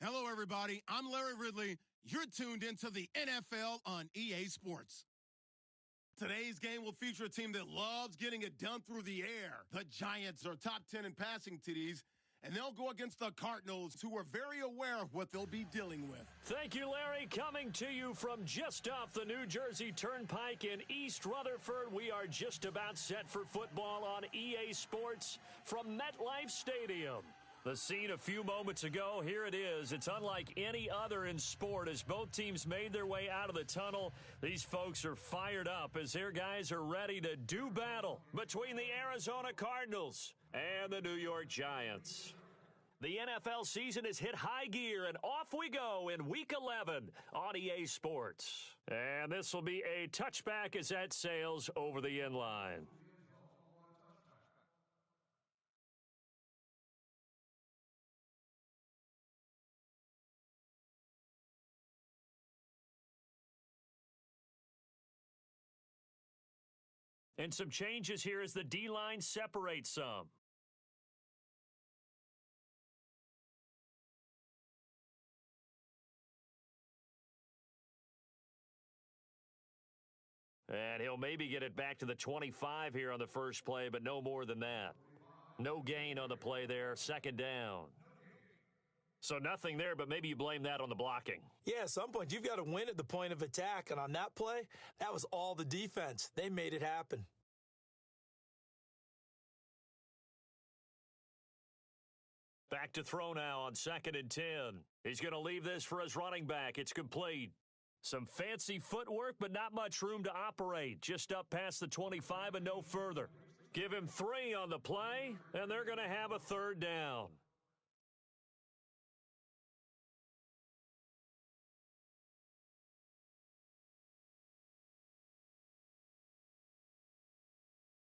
Hello, everybody. I'm Larry Ridley. You're tuned into the NFL on EA Sports. Today's game will feature a team that loves getting it done through the air. The Giants are top 10 in passing TDs, and they'll go against the Cardinals, who are very aware of what they'll be dealing with. Thank you, Larry. Coming to you from just off the New Jersey Turnpike in East Rutherford, we are just about set for football on EA Sports from MetLife Stadium. The scene a few moments ago, here it is. It's unlike any other in sport as both teams made their way out of the tunnel. These folks are fired up as their guys are ready to do battle between the Arizona Cardinals and the New York Giants. The NFL season has hit high gear, and off we go in Week 11 on EA Sports. And this will be a touchback as that sails over the inline. And some changes here as the D-line separates some. And he'll maybe get it back to the 25 here on the first play, but no more than that. No gain on the play there, second down. So nothing there, but maybe you blame that on the blocking. Yeah, at some point, you've got to win at the point of attack. And on that play, that was all the defense. They made it happen. Back to throw now on 2nd and 10. He's going to leave this for his running back. It's complete. Some fancy footwork, but not much room to operate. Just up past the 25 and no further. Give him 3 on the play, and they're going to have a third down.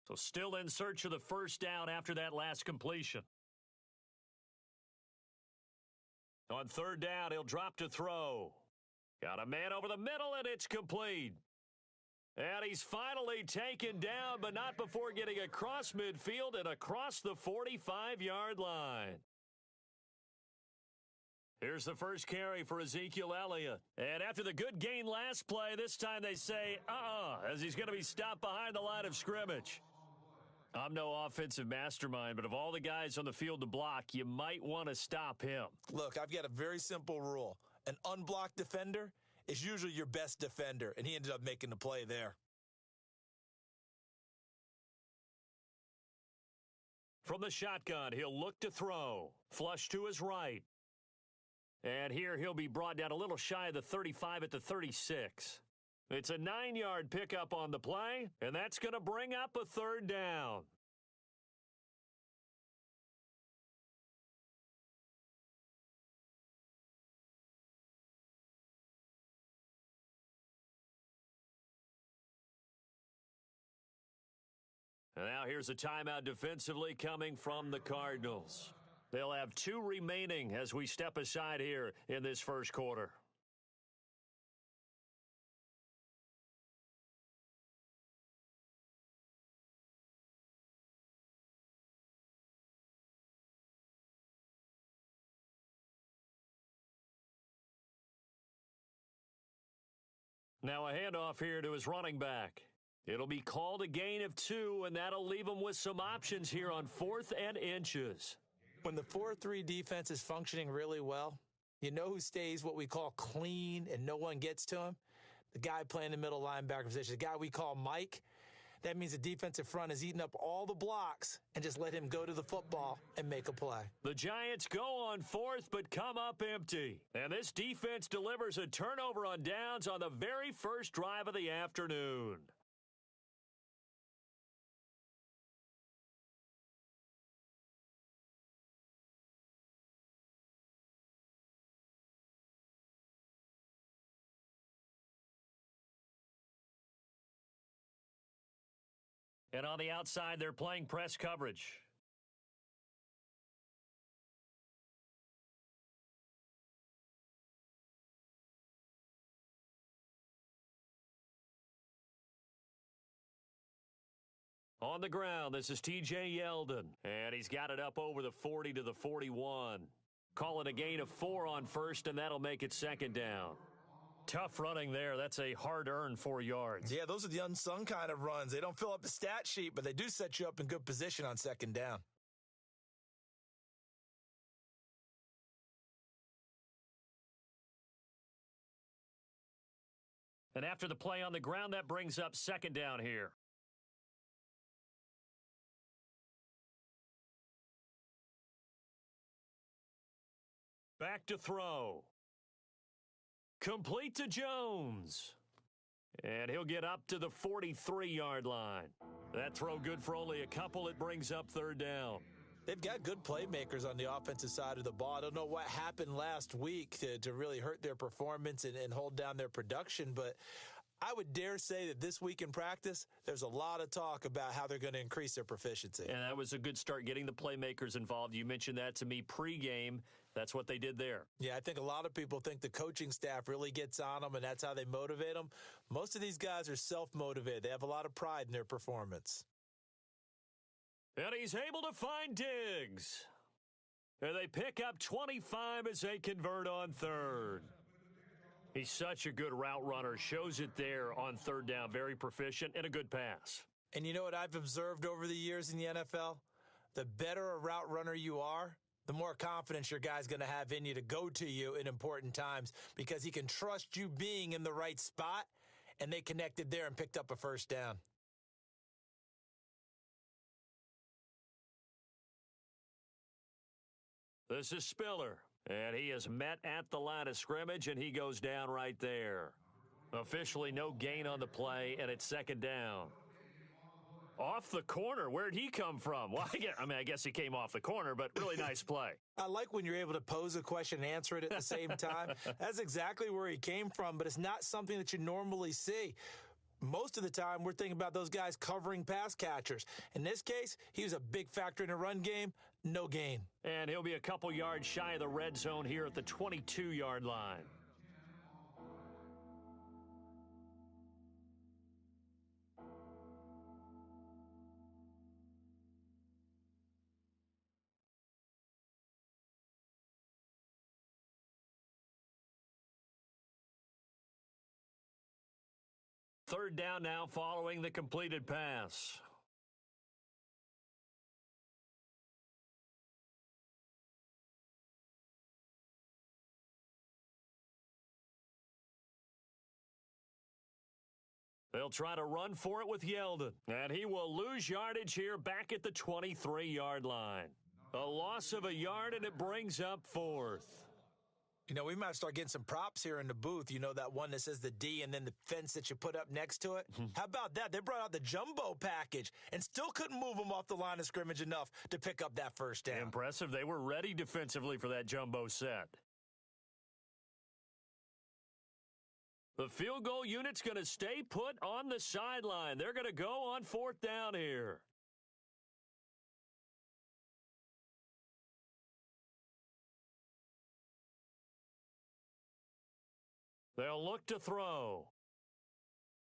So still in search of the first down after that last completion. On 3rd down, he'll drop to throw. Got a man over the middle, and it's complete. And he's finally taken down, but not before getting across midfield and across the 45-yard line. Here's the first carry for Ezekiel Elliott. And after the good gain last play, this time they say, as he's going to be stopped behind the line of scrimmage. I'm no offensive mastermind, but of all the guys on the field to block, you might want to stop him. Look, I've got a very simple rule. An unblocked defender is usually your best defender, and he ended up making the play there. From the shotgun, he'll look to throw. Flush to his right. And here he'll be brought down a little shy of the 35 at the 36. It's a 9-yard pickup on the play, and that's going to bring up a third down. And now here's a timeout defensively coming from the Cardinals. They'll have 2 remaining as we step aside here in this first quarter. Now a handoff here to his running back. It'll be called a gain of 2, and that'll leave him with some options here on 4th and inches. When the 4-3 defense is functioning really well, you know who stays what we call clean and no one gets to him? The guy playing the middle linebacker position, the guy we call Mike. That means the defensive front is eating up all the blocks and just let him go to the football and make a play. The Giants go on 4th but come up empty. And this defense delivers a turnover on downs on the very first drive of the afternoon. And on the outside, they're playing press coverage. On the ground, this is T.J. Yeldon. And he's got it up over the 40 to the 41. Call it a gain of 4 on first, and that'll make it second down. Tough running there. That's a hard-earned 4 yards. Yeah, those are the unsung kind of runs. They don't fill up the stat sheet, but they do set you up in good position on second down. And after the play on the ground, that brings up second down here. Back to throw. Complete to Jones. And he'll get up to the 43-yard line. That throw good for only a couple. It brings up third down. They've got good playmakers on the offensive side of the ball. I don't know what happened last week to really hurt their performance and hold down their production, but I would dare say that this week in practice, there's a lot of talk about how they're going to increase their proficiency. And that was a good start, getting the playmakers involved. You mentioned that to me pregame. That's what they did there. Yeah, I think a lot of people think the coaching staff really gets on them, and that's how they motivate them. Most of these guys are self-motivated. They have a lot of pride in their performance. And he's able to find Diggs. And they pick up 25 as they convert on third. He's such a good route runner. Shows it there on third down. Very proficient and a good pass. And you know what I've observed over the years in the NFL? The better a route runner you are, the more confidence your guy's going to have in you to go to you in important times because he can trust you being in the right spot, and they connected there and picked up a first down. This is Spiller, and he is met at the line of scrimmage, and he goes down right there. Officially no gain on the play, and it's second down. Off the corner. Where'd he come from? Well, I guess he came off the corner, but really nice play. I like when you're able to pose a question and answer it at the same time. That's exactly where he came from, but it's not something that you normally see. Most of the time, we're thinking about those guys covering pass catchers. In this case, he was a big factor in a run game. No gain. And he'll be a couple yards shy of the red zone here at the 22-yard line. Third down now following the completed pass. They'll try to run for it with Yeldon. And he will lose yardage here back at the 23-yard line. A loss of a yard, and it brings up fourth. You know, we might start getting some props here in the booth. You know, that one that says the D and then the fence that you put up next to it? How about that? They brought out the jumbo package and still couldn't move them off the line of scrimmage enough to pick up that first down. Impressive. They were ready defensively for that jumbo set. The field goal unit's going to stay put on the sideline. They're going to go on fourth down here. They'll look to throw.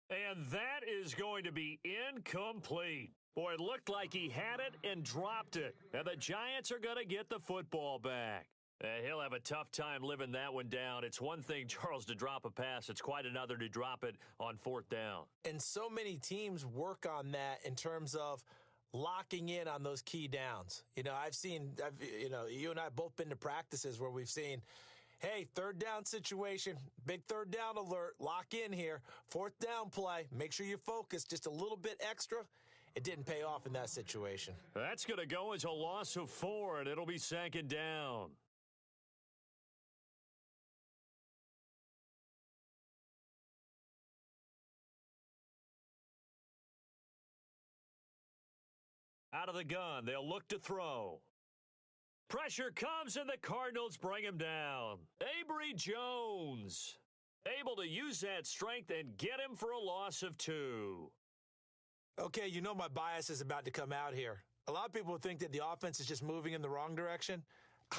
And that is going to be incomplete. Boy, it looked like he had it and dropped it. And the Giants are going to get the football back. And he'll have a tough time living that one down. It's one thing, Charles, to drop a pass. It's quite another to drop it on fourth down. And so many teams work on that in terms of locking in on those key downs. You know, you and I have both been to practices where we've seen, hey, third down situation, big third down alert, lock in here, fourth down play, make sure you focus just a little bit extra. It didn't pay off in that situation. That's going to go as a loss of 4, and it'll be second down. Out of the gun, they'll look to throw. Pressure comes, and the Cardinals bring him down. Avery Jones able to use that strength and get him for a loss of 2. Okay, you know my bias is about to come out here. A lot of people think that the offense is just moving in the wrong direction.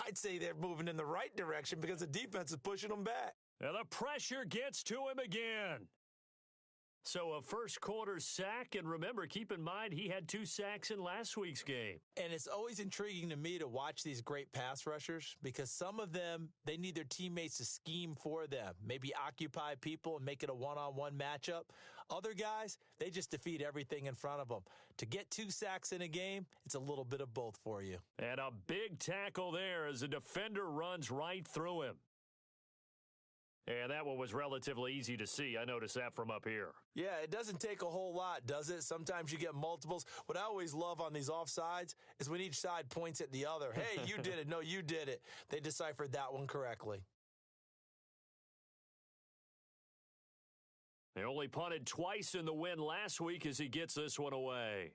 I'd say they're moving in the right direction because the defense is pushing them back. And the pressure gets to him again. So a first quarter sack, and remember, keep in mind, he had 2 sacks in last week's game. And it's always intriguing to me to watch these great pass rushers because some of them, they need their teammates to scheme for them, maybe occupy people and make it a one-on-one matchup. Other guys, they just defeat everything in front of them. To get 2 sacks in a game, it's a little bit of both for you. And a big tackle there as the defender runs right through him. And that one was relatively easy to see. I noticed that from up here. Yeah, it doesn't take a whole lot, does it? Sometimes you get multiples. What I always love on these offsides is when each side points at the other. Hey, you did it. No, you did it. They deciphered that one correctly. They only punted twice in the win last week as he gets this one away.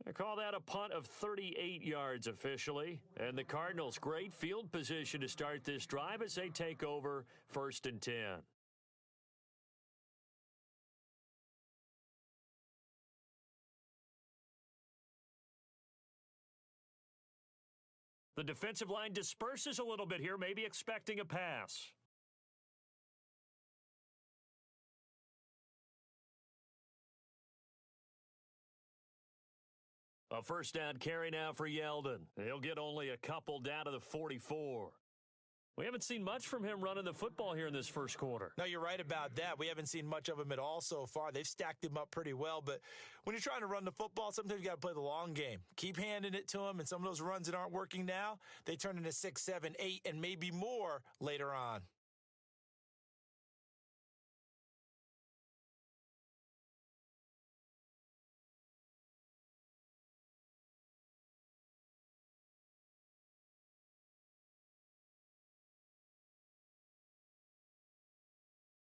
I call that a punt of 38 yards officially. And the Cardinals, great field position to start this drive as they take over 1st and 10. The defensive line disperses a little bit here, maybe expecting a pass. A first down carry now for Yeldon. He'll get only a couple down to the 44. We haven't seen much from him running the football here in this first quarter. No, you're right about that. We haven't seen much of him at all so far. They've stacked him up pretty well, but when you're trying to run the football, sometimes you got to play the long game. Keep handing it to him, and some of those runs that aren't working now, they turn into 6, 7, 8, and maybe more later on.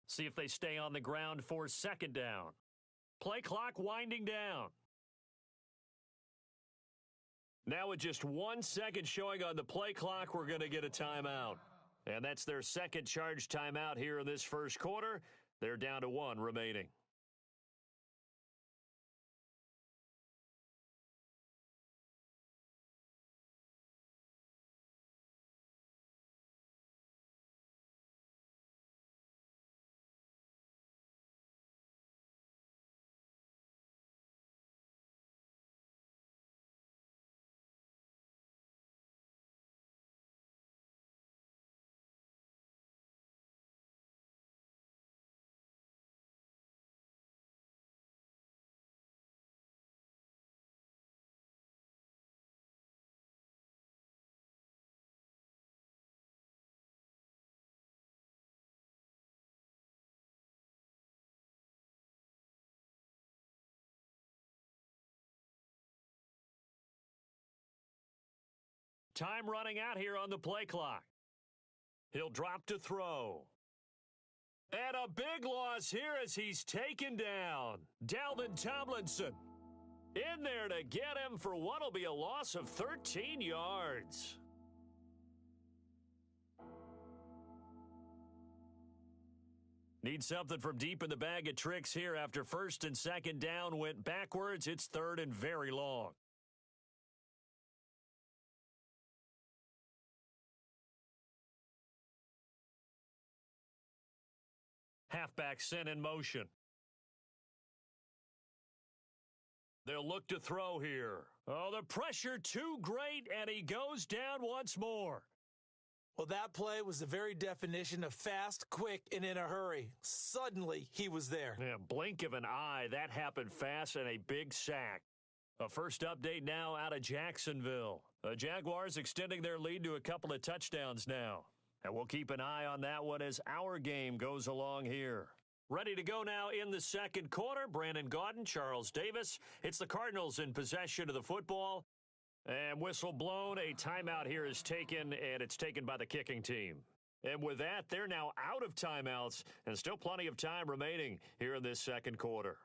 See if they stay on the ground for 2nd down. Play clock winding down. Now with just 1 second showing on the play clock, we're going to get a timeout. And that's their second charge timeout here in this first quarter. They're down to 1 remaining. Time running out here on the play clock. He'll drop to throw. And a big loss here as he's taken down. Dalvin Tomlinson in there to get him for what will be a loss of 13 yards. Need something from deep in the bag of tricks here after 1st and 2nd down went backwards. It's 3rd and very long. Halfback sent in motion. They'll look to throw here. Oh, the pressure too great, and he goes down once more. Well, that play was the very definition of fast, quick, and in a hurry. Suddenly, he was there. Yeah, blink of an eye. That happened fast and a big sack. A first update now out of Jacksonville. The Jaguars extending their lead to a couple of touchdowns now. And we'll keep an eye on that one as our game goes along here. Ready to go now in the second quarter. Brandon Gaudin, Charles Davis. It's the Cardinals in possession of the football. And whistle blown. A timeout here is taken, and it's taken by the kicking team. And with that, they're now out of timeouts, and still plenty of time remaining here in this second quarter.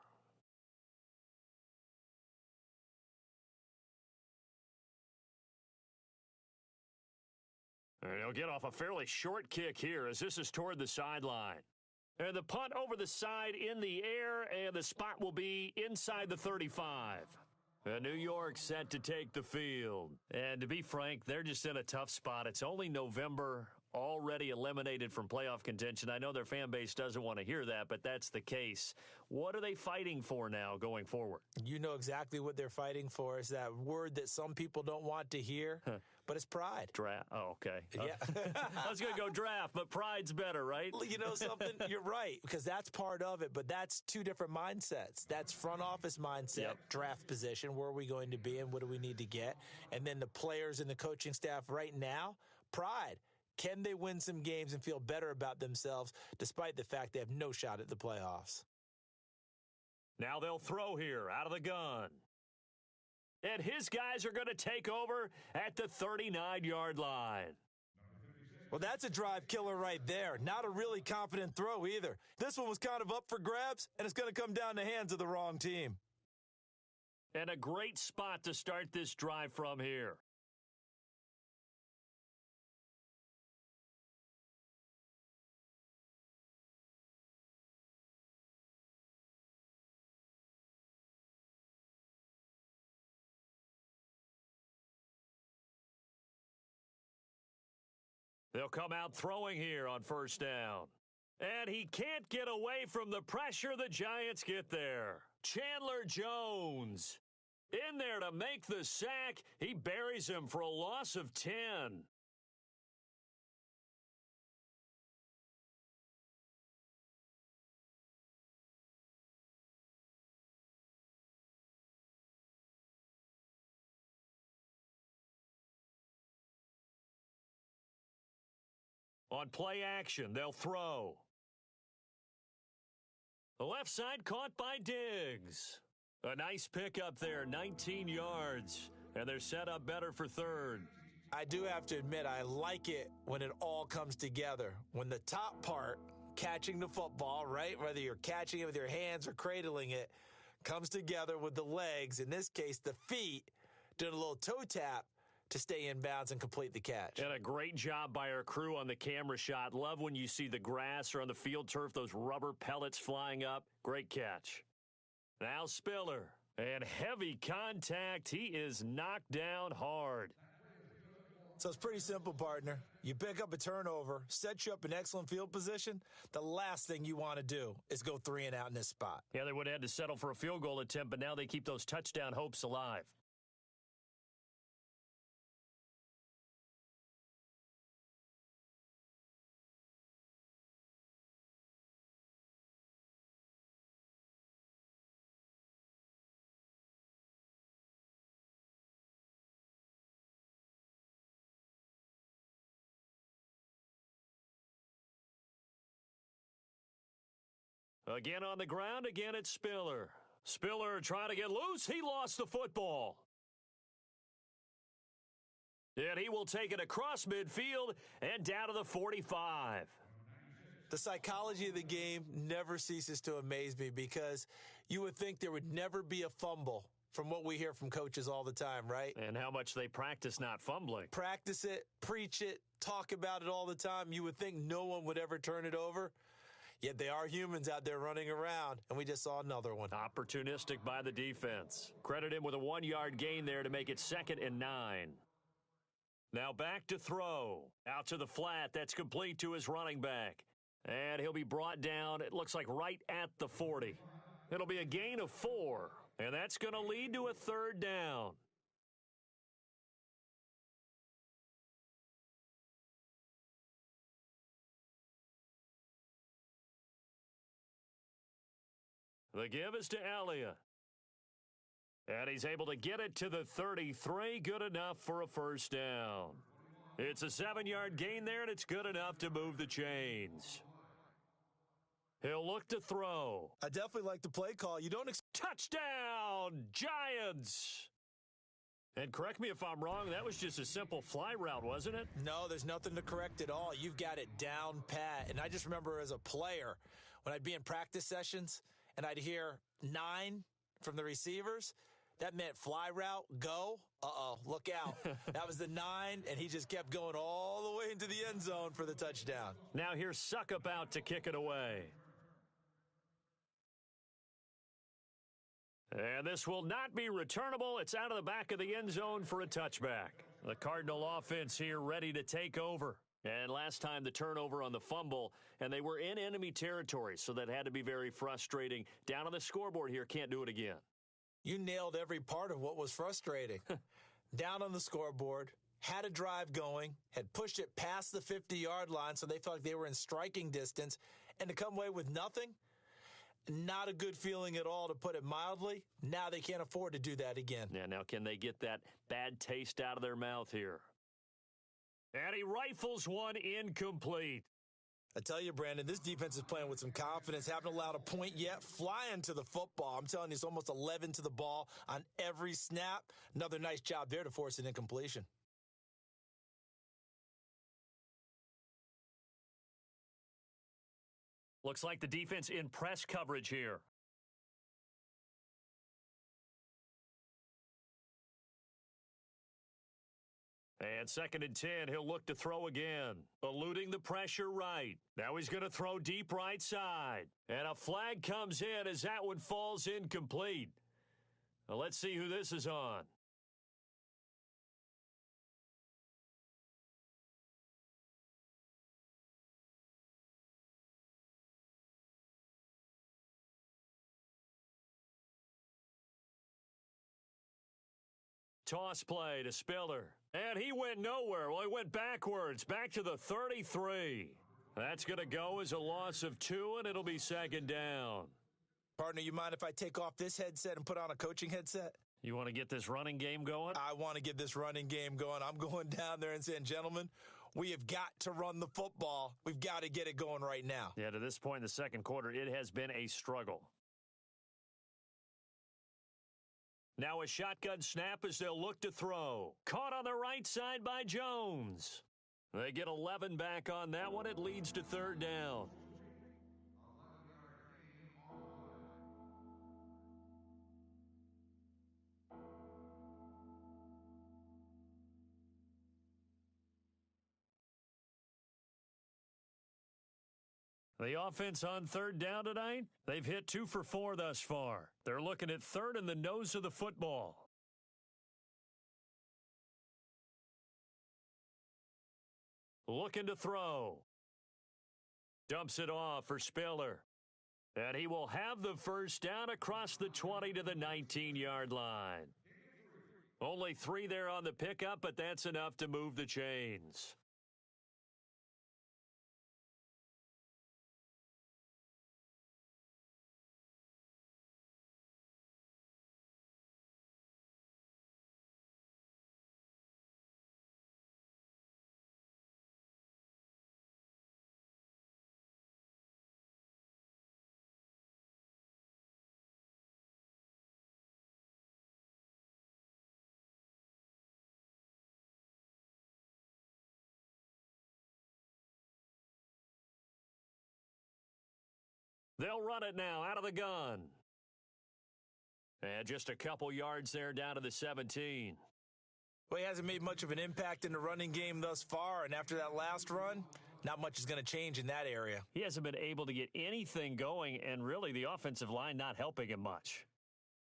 And he'll get off a fairly short kick here as this is toward the sideline. And the punt over the side in the air, and the spot will be inside the 35. And New York set to take the field. And to be frank, they're just in a tough spot. It's only November. already eliminated from playoff contention. I know their fan base doesn't want to hear that, but that's the case. What are they fighting for now going forward? You know exactly what they're fighting for. Is that word that some people don't want to hear, but it's pride. Draft. Oh, okay. Yeah. I was going to go draft, but pride's better, right? You know something? You're right, because that's part of it, but that's two different mindsets. That's front office mindset, draft position, where are we going to be and what do we need to get? And then the players and the coaching staff right now, pride. Can they win some games and feel better about themselves despite the fact they have no shot at the playoffs? Now they'll throw here out of the gun. And his guys are going to take over at the 39-yard line. Well, that's a drive killer right there. Not a really confident throw either. This one was kind of up for grabs, and it's going to come down the hands of the wrong team. And a great spot to start this drive from here. They'll come out throwing here on first down. And he can't get away from the pressure the Giants get there. Chandler Jones in there to make the sack. He buries him for a loss of 10. On play action, they'll throw. The left side caught by Diggs. A nice pickup there, 19 yards. And they're set up better for third. I do have to admit, I like it when it all comes together. When the top part, catching the football, right, whether you're catching it with your hands or cradling it, comes together with the legs, in this case, the feet, doing a little toe tap to stay in bounds and complete the catch. And a great job by our crew on the camera shot. Love when you see the grass or on the field turf, those rubber pellets flying up. Great catch. Now Spiller. And heavy contact. He is knocked down hard. So it's pretty simple, partner. You pick up a turnover, set you up in excellent field position. The last thing you want to do is go 3 and out in this spot. Yeah, they would have had to settle for a field goal attempt, but now they keep those touchdown hopes alive. Again on the ground, again it's Spiller. Spiller trying to get loose. He lost the football. And he will take it across midfield and down to the 45. The psychology of the game never ceases to amaze me because you would think there would never be a fumble from what we hear from coaches all the time, right? And how much they practice not fumbling. Practice it, preach it, talk about it all the time. You would think no one would ever turn it over. Yet they are humans out there running around, and we just saw another one. Opportunistic by the defense. Credit him with a 1-yard gain there to make it 2nd and 9. Now back to throw. Out to the flat. That's complete to his running back. And he'll be brought down, it looks like right at the 40. It'll be a gain of 4, and that's going to lead to a 3rd down. The give is to Elliott. And he's able to get it to the 33. Good enough for a 1st down. It's a 7-yard gain there, and it's good enough to move the chains. He'll look to throw. I definitely like the play call. You don't touchdown, Giants! And correct me if I'm wrong, that was just a simple fly route, wasn't it? No, there's nothing to correct at all. You've got it down pat. And I just remember as a player, when I'd be in practice sessions, and I'd hear 9 from the receivers, that meant fly route, go. Uh-oh, look out. That was the 9, and he just kept going all the way into the end zone for the touchdown. Now here's Suckup out to kick it away. And this will not be returnable. It's out of the back of the end zone for a touchback. The Cardinal offense here ready to take over. And last time the turnover on the fumble, and they were in enemy territory, so that had to be very frustrating. Down on the scoreboard here, can't do it again. You nailed every part of what was frustrating. Down on the scoreboard, had a drive going, had pushed it past the 50-yard line, so they felt like they were in striking distance, and to come away with nothing, not a good feeling at all, to put it mildly. Now they can't afford to do that again. Yeah, now can they get that bad taste out of their mouth here? And he rifles one incomplete. I tell you, Brandon, this defense is playing with some confidence. Haven't allowed a point yet. Flying to the football. I'm telling you, it's almost 11 to the ball on every snap. Another nice job there to force an incompletion. Looks like the defense in press coverage here. And 2nd and 10, he'll look to throw again. Eluding the pressure right. Now he's going to throw deep right side. And a flag comes in as that one falls incomplete. Well, let's see who this is on. Toss play to Spiller. And he went nowhere. Well, he went backwards, back to the 33. That's going to go as a loss of 2, and it'll be 2nd down. Partner, you mind if I take off this headset and put on a coaching headset? You want to get this running game going? I want to get this running game going. I'm going down there and saying, gentlemen, we have got to run the football. We've got to get it going right now. Yeah, to this point in the second quarter, it has been a struggle. Now a shotgun snap as they'll look to throw. Caught on the right side by Jones. They get 11 back on that one. It leads to 3rd down. The offense on 3rd down tonight, they've hit 2 for 4 thus far. They're looking at 3rd and the nose of the football. Looking to throw. Dumps it off for Spiller. And he will have the 1st down across the 20 to the 19-yard line. Only 3 there on the pickup, but that's enough to move the chains. They'll run it now out of the gun. And just a couple yards there down to the 17. Well, he hasn't made much of an impact in the running game thus far, and after that last run, not much is going to change in that area. He hasn't been able to get anything going, and really the offensive line not helping him much.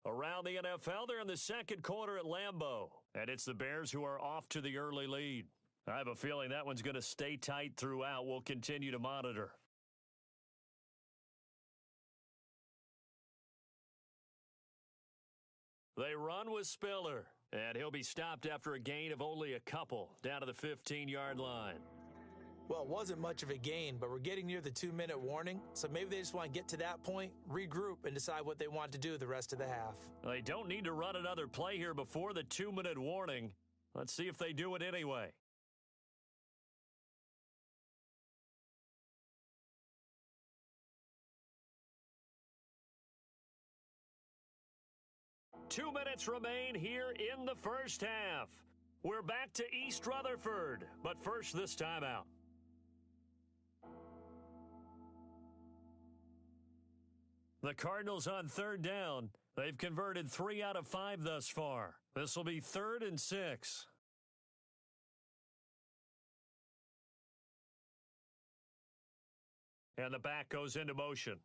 Around the NFL, they're in the second quarter at Lambeau, and it's the Bears who are off to the early lead. I have a feeling that one's going to stay tight throughout. We'll continue to monitor. They run with Spiller, and he'll be stopped after a gain of only a couple down to the 15-yard line. Well, it wasn't much of a gain, but we're getting near the 2-minute warning, so maybe they just want to get to that point, regroup, and decide what they want to do the rest of the half. They don't need to run another play here before the 2-minute warning. Let's see if they do it anyway. Two minutes remain here in the first half. We're back to East Rutherford, but first this timeout. The Cardinals on 3rd down. They've converted 3 out of 5 thus far. This will be 3rd and 6. And the back goes into motion.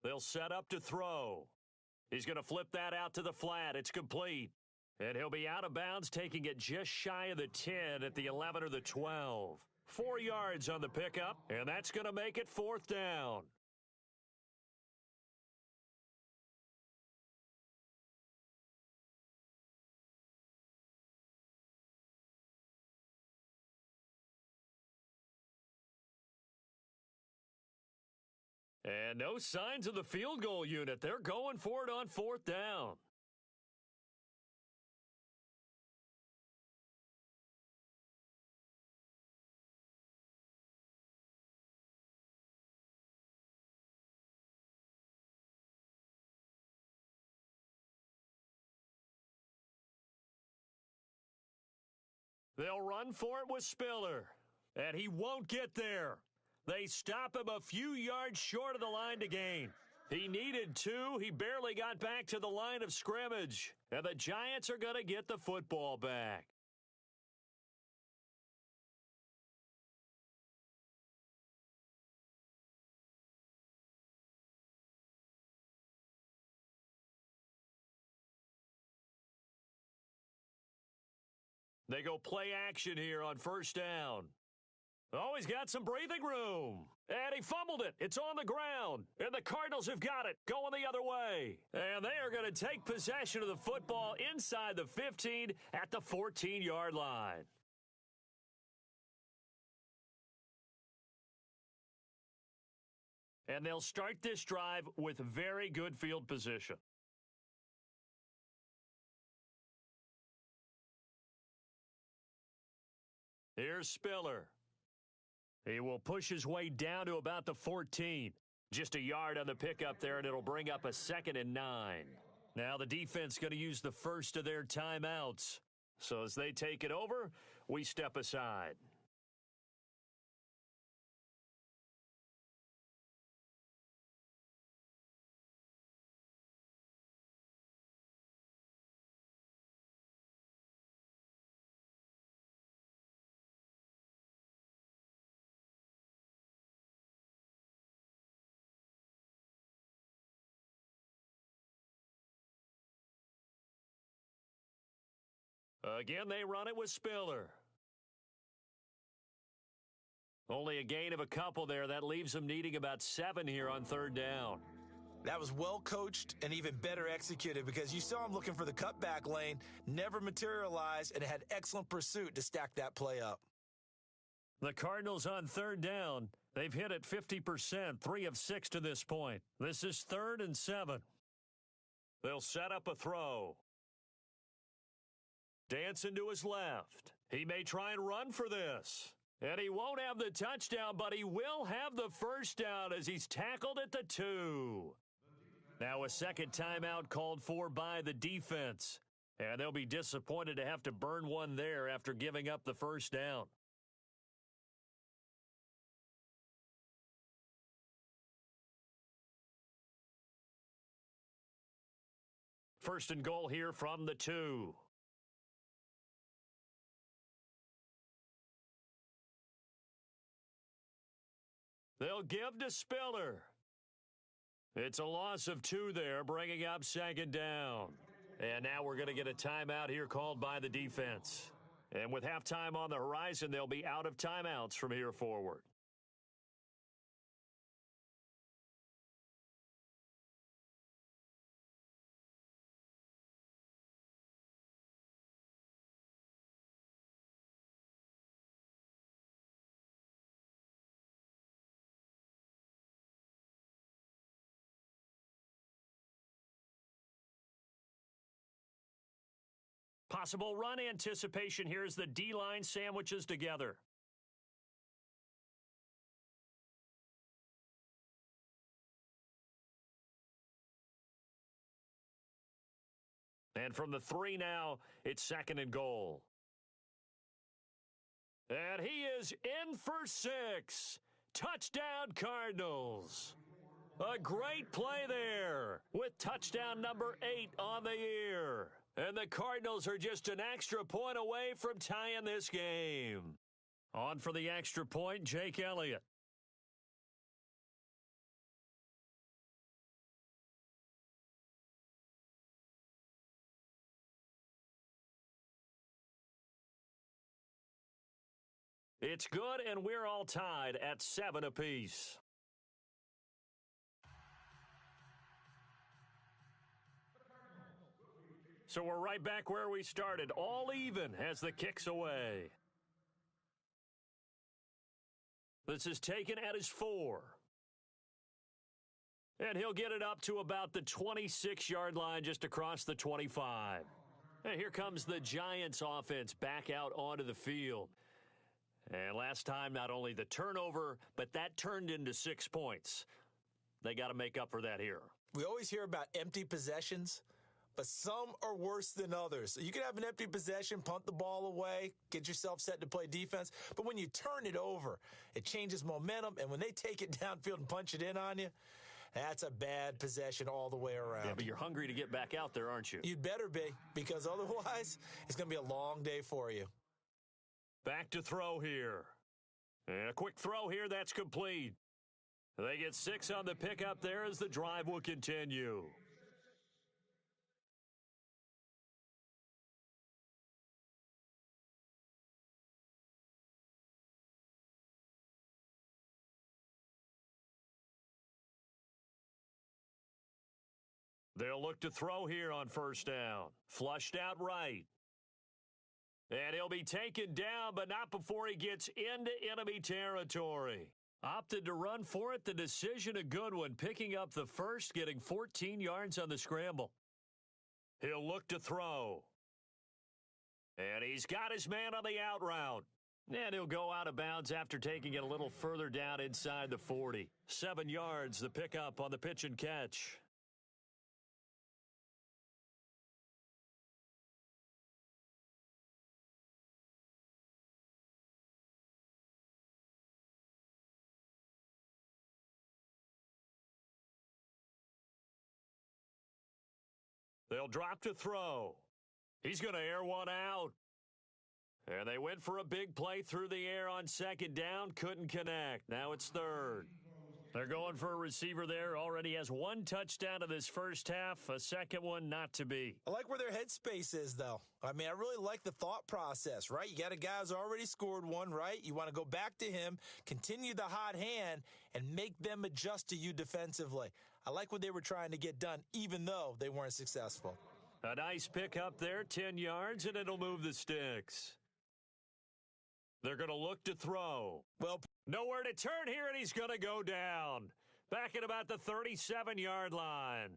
They'll set up to throw. He's going to flip that out to the flat. It's complete. And he'll be out of bounds, taking it just shy of the 10 at the 11 or the 12. 4 yards on the pickup, and that's going to make it 4th down. And no signs of the field goal unit. They're going for it on 4th down. They'll run for it with Spiller, and he won't get there. They stop him a few yards short of the line to gain. He needed 2. He barely got back to the line of scrimmage, and the Giants are going to get the football back. They go play action here on 1st down. Oh, he's got some breathing room. And he fumbled it. It's on the ground. And the Cardinals have got it going the other way. And they are going to take possession of the football inside the 15 at the 14-yard line. And they'll start this drive with very good field position. Here's Spiller. He will push his way down to about the 14. Just a yard on the pickup there, and it'll bring up a 2nd and 9. Now the defense going to use the first of their timeouts. So as they take it over, we step aside. Again, they run it with Spiller. Only a gain of a couple there. That leaves them needing about 7 here on 3rd down. That was well coached and even better executed because you saw him looking for the cutback lane, never materialized, and had excellent pursuit to stack that play up. The Cardinals on 3rd down. They've hit it 50%, 3 of 6 to this point. This is 3rd and 7. They'll set up a throw. Dancing to his left. He may try and run for this. And he won't have the touchdown, but he will have the 1st down as he's tackled at the 2. Now a 2nd timeout called for by the defense. And they'll be disappointed to have to burn one there after giving up the 1st down. First and goal here from the 2. They'll give to Spiller. It's a loss of 2 there, bringing up 2nd down. And now we're going to get a timeout here called by the defense. And with halftime on the horizon, they'll be out of timeouts from here forward. Possible run anticipation here as the D-line sandwiches together. And from the 3 now, it's 2nd and goal. And he is in for 6. Touchdown, Cardinals. A great play there with touchdown number 8 on the year. And the Cardinals are just an extra point away from tying this game. On for the extra point, Jake Elliott. It's good, and we're all tied at 7 apiece. So we're right back where we started, all even as the kick's away. This is taken at his 4. And he'll get it up to about the 26-yard line, just across the 25. And here comes the Giants offense back out onto the field. And last time, not only the turnover, but that turned into 6 points. They got to make up for that here. We always hear about empty possessions, but some are worse than others. You can have an empty possession, punt the ball away, get yourself set to play defense. But when you turn it over, it changes momentum. And when they take it downfield and punch it in on you, that's a bad possession all the way around. Yeah, but you're hungry to get back out there, aren't you? You'd better be, because otherwise it's going to be a long day for you. Back to throw here. And a quick throw here, that's complete. They get 6 on the pickup there as the drive will continue. They'll look to throw here on first down. Flushed out right. And he'll be taken down, but not before he gets into enemy territory. Opted to run for it. The decision a good one. Picking up the first, getting 14 yards on the scramble. He'll look to throw. And he's got his man on the out route. And he'll go out of bounds after taking it a little further down inside the 40. 7 yards, the pickup on the pitch and catch. They'll drop to throw. He's going to air one out. And they went for a big play through the air on second down. Couldn't connect. Now it's third. They're going for a receiver there. Already has 1 touchdown in this first half. A second one not to be. I like where their headspace is, though. I mean, I really like the thought process, right? You got a guy who's already scored one, right? You want to go back to him, continue the hot hand, and make them adjust to you defensively. I like what they were trying to get done, even though they weren't successful. A nice pickup there, 10 yards, and it'll move the sticks. They're going to look to throw. Well, nowhere to turn here, and he's going to go down. Back at about the 37-yard line.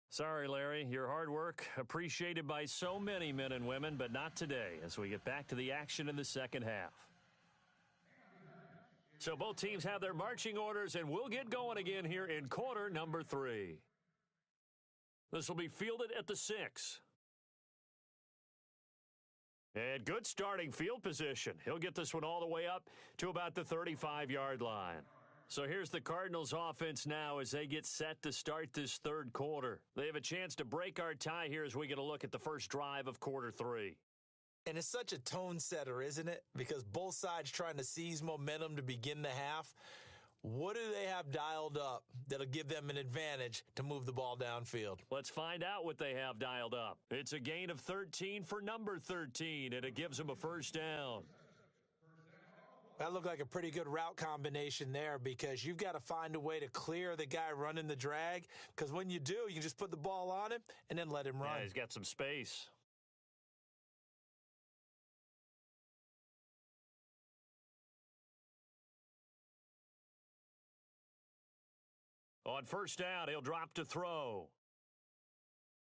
Sorry, Larry. Your hard work appreciated by so many men and women, but not today as we get back to the action in the second half. So both teams have their marching orders, and we'll get going again here in quarter number 3. This will be fielded at the 6. And good starting field position. He'll get this one all the way up to about the 35-yard line. So here's the Cardinals offense now as they get set to start this third quarter. They have a chance to break our tie here as we get a look at the first drive of quarter 3. And it's such a tone setter, isn't it? Because both sides trying to seize momentum to begin the half. What do they have dialed up that'll give them an advantage to move the ball downfield? Let's find out what they have dialed up. It's a gain of 13 for number 13, and it gives them a first down. That looked like a pretty good route combination there because you've got to find a way to clear the guy running the drag, because when you do, you can just put the ball on him and then let him run. Yeah, he's got some space. On first down, he'll drop to throw.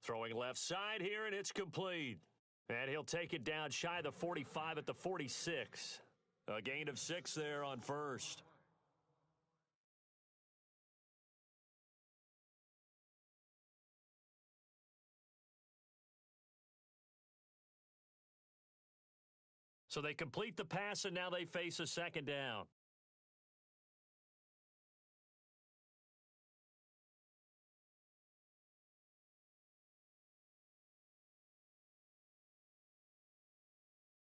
Throwing left side here, and it's complete. And he'll take it down shy of the 45 at the 46. A gain of 6 there on first. So they complete the pass, and now they face a second down.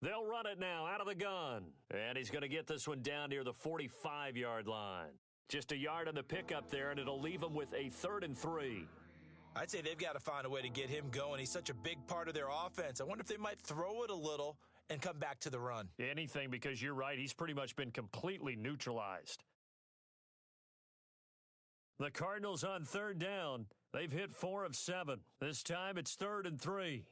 They'll run it now out of the gun. And he's going to get this one down near the 45-yard line. Just a yard on the pickup there, and it'll leave him with a 3rd and 3. I'd say they've got to find a way to get him going. He's such a big part of their offense. I wonder if they might throw it a little and come back to the run. Anything, because you're right. He's pretty much been completely neutralized. The Cardinals on third down. They've hit 4 of 7. This time it's 3rd and 3.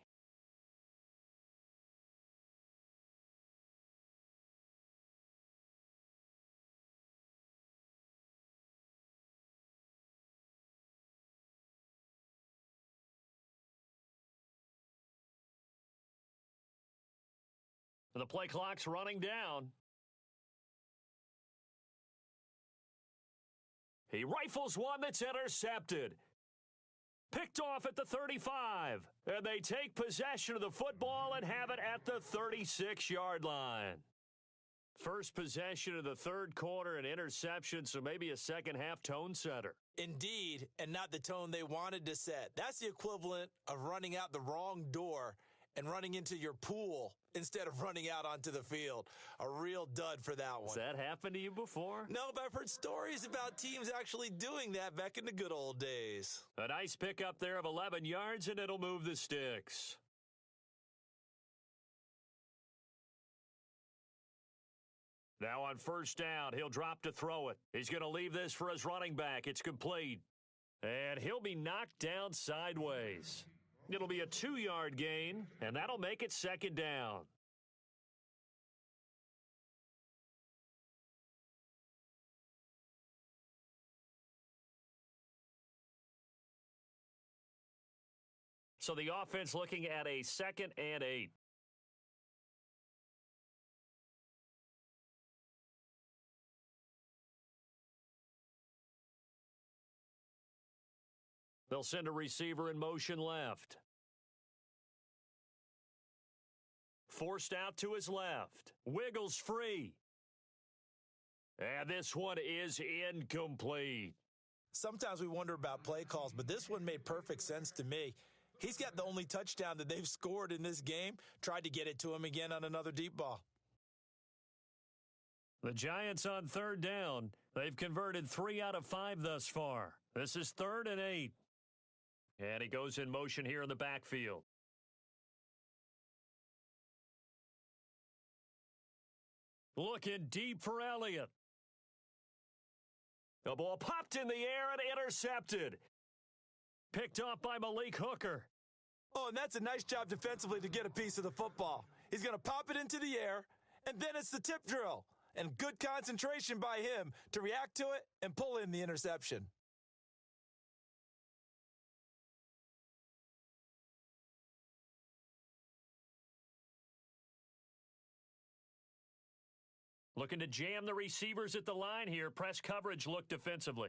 The play clock's running down. He rifles one that's intercepted. Picked off at the 35. And they take possession of the football and have it at the 36-yard line. First possession of the third quarter, an interception, so maybe a second-half tone setter. Indeed, and not the tone they wanted to set. That's the equivalent of running out the wrong door and running into your pool instead of running out onto the field. A real dud for that one. Has that happened to you before? No, but I've heard stories about teams actually doing that back in the good old days. A nice pickup there of 11 yards, and it'll move the sticks. Now on first down, he'll drop to throw it. He's going to leave this for his running back. It's complete. And he'll be knocked down sideways. It'll be a 2-yard gain, and that'll make it second down. So the offense looking at a 2nd and 8. They'll send a receiver in motion left. Forced out to his left. Wiggles free. And this one is incomplete. Sometimes we wonder about play calls, but this one made perfect sense to me. He's got the only touchdown that they've scored in this game. Tried to get it to him again on another deep ball. The Giants on third down. They've converted 3 out of 5 thus far. This is 3rd and 8. And he goes in motion here in the backfield. Looking deep for Elliott. The ball popped in the air and intercepted. Picked off by Malik Hooker. Oh, and that's a nice job defensively to get a piece of the football. He's going to pop it into the air, and then it's the tip drill. And good concentration by him to react to it and pull in the interception. Looking to jam the receivers at the line here. Press coverage look defensively.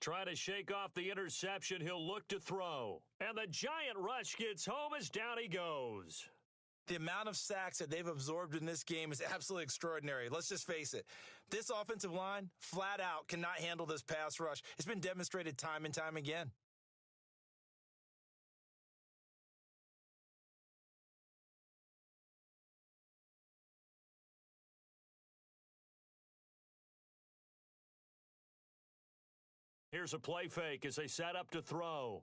Try to shake off the interception. He'll look to throw. And the giant rush gets home as down he goes. The amount of sacks that they've absorbed in this game is absolutely extraordinary. Let's just face it. This offensive line, flat out, cannot handle this pass rush. It's been demonstrated time and time again. Here's a play fake as they set up to throw.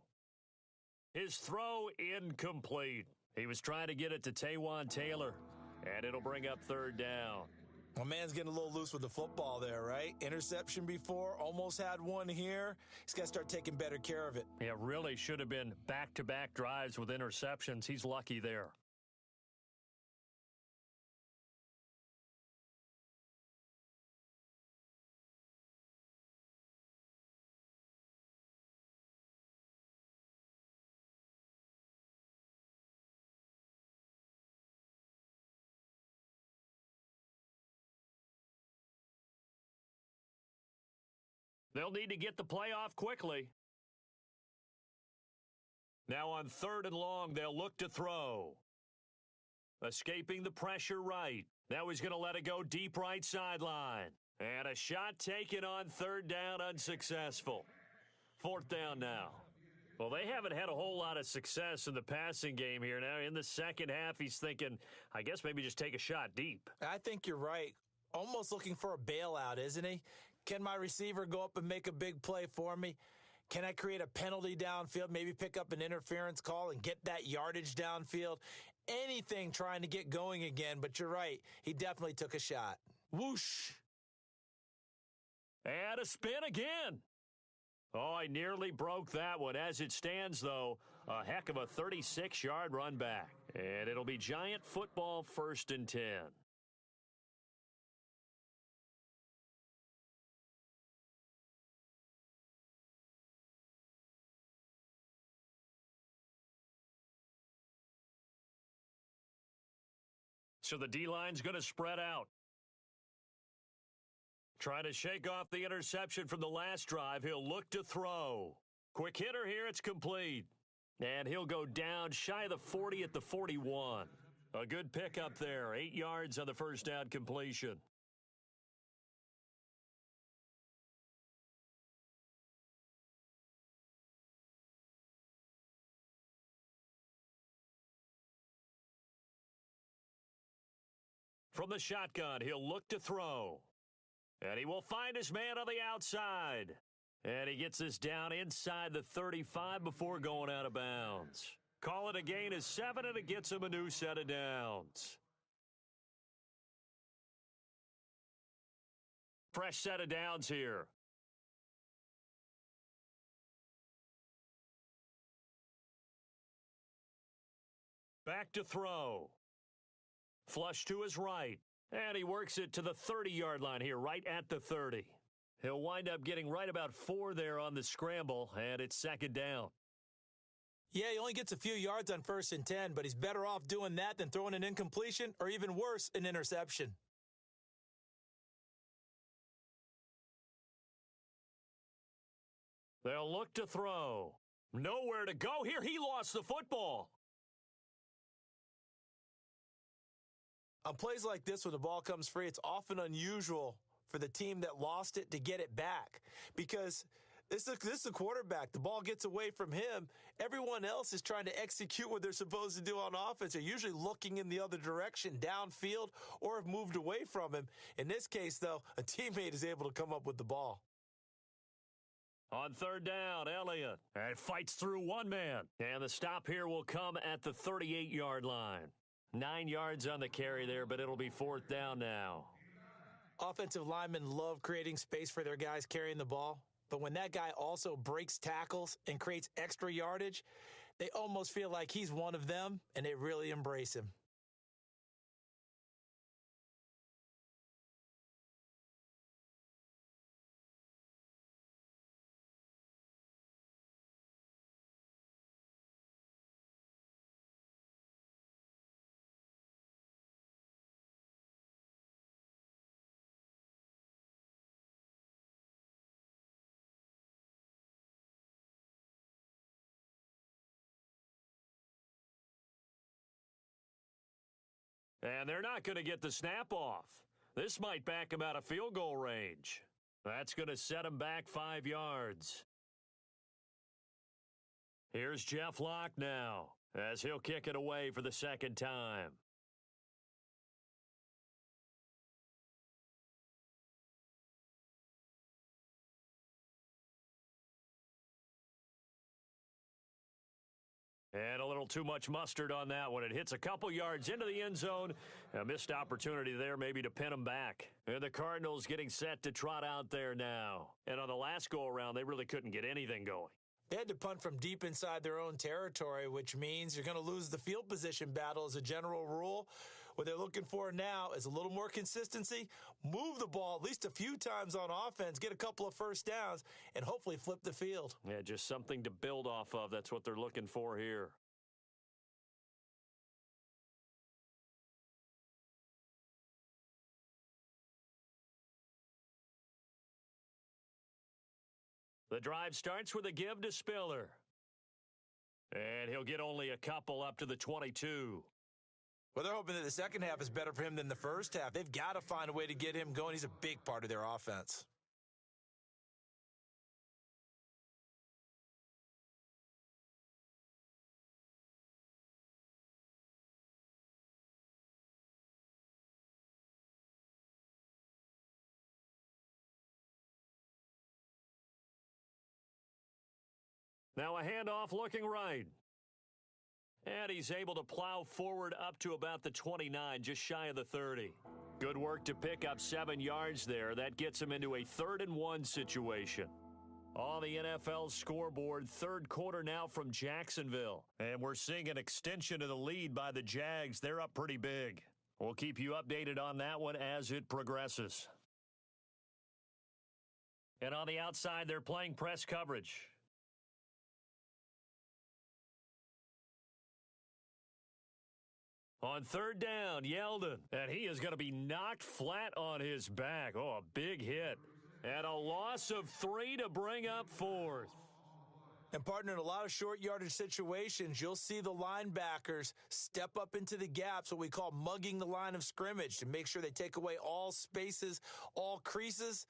His throw incomplete. He was trying to get it to Taywan Taylor, and it'll bring up third down. My man's getting a little loose with the football there, right? Interception before, almost had one here. He's got to start taking better care of it. Yeah, really should have been back-to-back drives with interceptions. He's lucky there. They'll need to get the play off quickly. Now on 3rd and long, they'll look to throw. Escaping the pressure right. Now he's going to let it go deep right sideline. And a shot taken on 3rd down, unsuccessful. 4th down now. Well, they haven't had a whole lot of success in the passing game here. Now in the second half, he's thinking, I guess maybe just take a shot deep. I think you're right. Almost looking for a bailout, isn't he? Can my receiver go up and make a big play for me? Can I create a penalty downfield, maybe pick up an interference call and get that yardage downfield? Anything trying to get going again, but you're right. He definitely took a shot. Whoosh. And a spin again. Oh, I nearly broke that one. As it stands, though, a heck of a 36-yard run back. And it'll be Giant football 1st and 10. So the D-line's going to spread out. Trying to shake off the interception from the last drive. He'll look to throw. Quick hitter here. It's complete. And he'll go down shy of the 40 at the 41. A good pickup there. 8 yards on the first down completion. From the shotgun, he'll look to throw. And he will find his man on the outside. And he gets this down inside the 35 before going out of bounds. Call it a gain of 7, and it gets him a new set of downs. Fresh set of downs here. Back to throw. Flush to his right. And he works it to the 30-yard line here, right at the 30. He'll wind up getting right about 4 there on the scramble, and it's 2nd down. Yeah, he only gets a few yards on 1st and 10, but he's better off doing that than throwing an incompletion or even worse, an interception. They'll look to throw. Nowhere to go here. He lost the football. On plays like this, when the ball comes free, it's often unusual for the team that lost it to get it back because this is a quarterback. The ball gets away from him. Everyone else is trying to execute what they're supposed to do on offense. They're usually looking in the other direction, downfield, or have moved away from him. In this case, though, a teammate is able to come up with the ball. On 3rd down, Elliott. And fights through one man. And the stop here will come at the 38-yard line. 9 yards on the carry there, but it'll be 4th down now. Offensive linemen love creating space for their guys carrying the ball, but when that guy also breaks tackles and creates extra yardage, they almost feel like he's one of them, and they really embrace him. And they're not going to get the snap off. This might back him out of field goal range. That's going to set him back 5 yards. Here's Jeff Locke now, as he'll kick it away for the 2nd time. And a little too much mustard on that one. It hits a couple yards into the end zone. A missed opportunity there maybe to pin him back. And the Cardinals getting set to trot out there now. And on the last go-around, they really couldn't get anything going. They had to punt from deep inside their own territory, which means you're going to lose the field position battle as a general rule. What they're looking for now is a little more consistency, move the ball at least a few times on offense, get a couple of first downs, and hopefully flip the field. Yeah, just something to build off of. That's what they're looking for here. The drive starts with a give to Spiller. And he'll get only a couple up to the 22. Well, they're hoping that the second half is better for him than the first half. They've got to find a way to get him going. He's a big part of their offense. Now a handoff looking right. And he's able to plow forward up to about the 29, just shy of the 30. Good work to pick up 7 yards there. That gets him into a 3rd and 1 situation. On the NFL scoreboard, third quarter now from Jacksonville. And we're seeing an extension of the lead by the Jags. They're up pretty big. We'll keep you updated on that one as it progresses. And on the outside, they're playing press coverage. On third down, Yeldon. And he is going to be knocked flat on his back. Oh, a big hit. And a loss of 3 to bring up 4th. And, partner, in a lot of short yardage situations, you'll see the linebackers step up into the gaps, what we call mugging the line of scrimmage, to make sure they take away all spaces, all creases.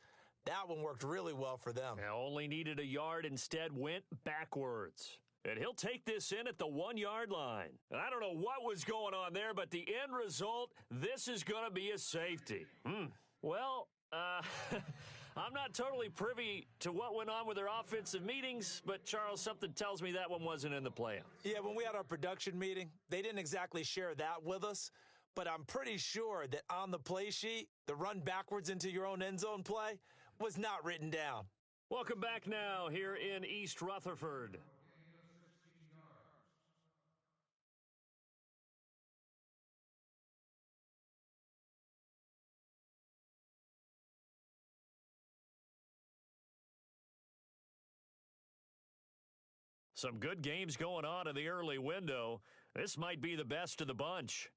That one worked really well for them. Now, only needed a yard, instead went backwards. And he'll take this in at the 1-yard line. And I don't know what was going on there, but the end result, this is going to be a safety. Well, I'm not totally privy to what went on with their offensive meetings, but, Charles, something tells me that one wasn't in the plan. Yeah, when we had our production meeting, they didn't exactly share that with us, but I'm pretty sure that on the play sheet, the run backwards into your own end zone play was not written down. Welcome back now here in East Rutherford. Some good games going on in the early window. This might be the best of the bunch.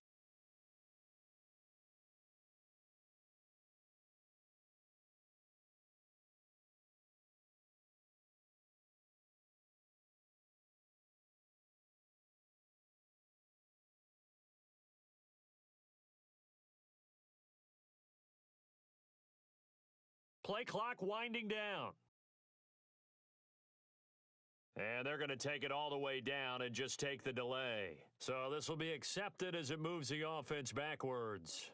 Play clock winding down. And they're going to take it all the way down and just take the delay. So this will be accepted as it moves the offense backwards.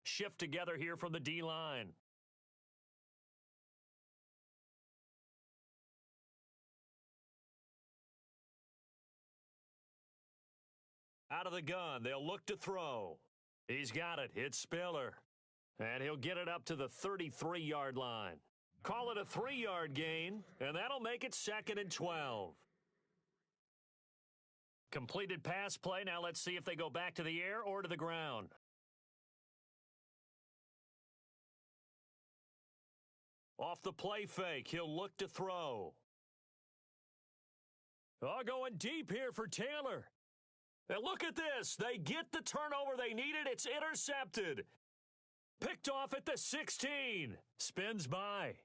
Shift together here from the D-line. Out of the gun, they'll look to throw. He's got it. It's Spiller. And he'll get it up to the 33-yard line. Call it a 3-yard gain, and that'll make it 2nd and 12. Completed pass play. Now let's see if they go back to the air or to the ground. Off the play fake, he'll look to throw. Oh, going deep here for Taylor. And look at this. They get the turnover they needed. It's intercepted. Picked off at the 16. Spins by.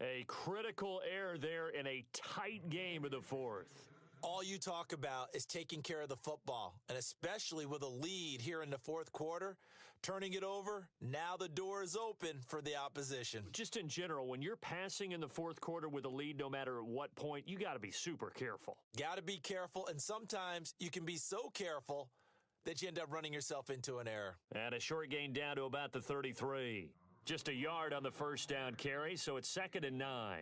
A critical error there in a tight game of the 4th. All you talk about is taking care of the football, and especially with a lead here in the 4th quarter, turning it over, now the door is open for the opposition. Just in general, when you're passing in the 4th quarter with a lead, no matter at what point, you got to be super careful. Got to be careful, and sometimes you can be so careful that you end up running yourself into an error. And a short gain down to about the 33. Just a yard on the first down carry, so it's 2nd and 9.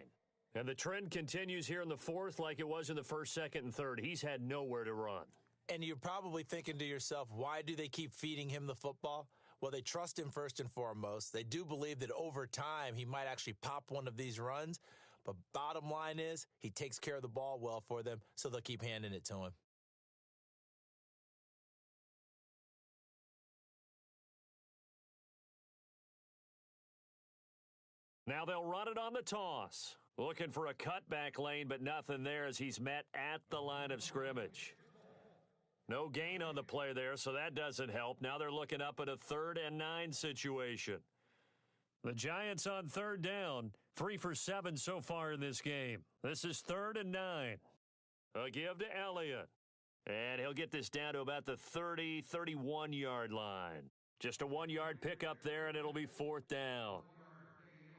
And the trend continues here in the 4th like it was in the 1st, 2nd, and 3rd. He's had nowhere to run. And you're probably thinking to yourself, why do they keep feeding him the football? Well, they trust him first and foremost. They do believe that over time he might actually pop one of these runs. But bottom line is he takes care of the ball well for them, so they'll keep handing it to him. Now they'll run it on the toss. Looking for a cutback lane, but nothing there as he's met at the line of scrimmage. No gain on the play there, so that doesn't help. Now they're looking up at a 3rd and 9 situation. The Giants on 3rd down, 3 for 7 so far in this game. This is 3rd and 9. A give to Elliott. And he'll get this down to about the 30, 31-yard line. Just a 1-yard pickup there, and it'll be 4th down.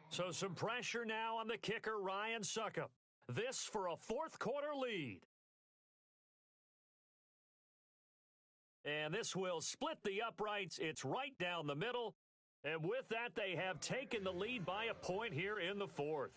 So some pressure now on the kicker, Ryan Succop. This for a 4th quarter lead. And this will split the uprights. It's right down the middle. And with that, they have taken the lead by a point here in the 4th.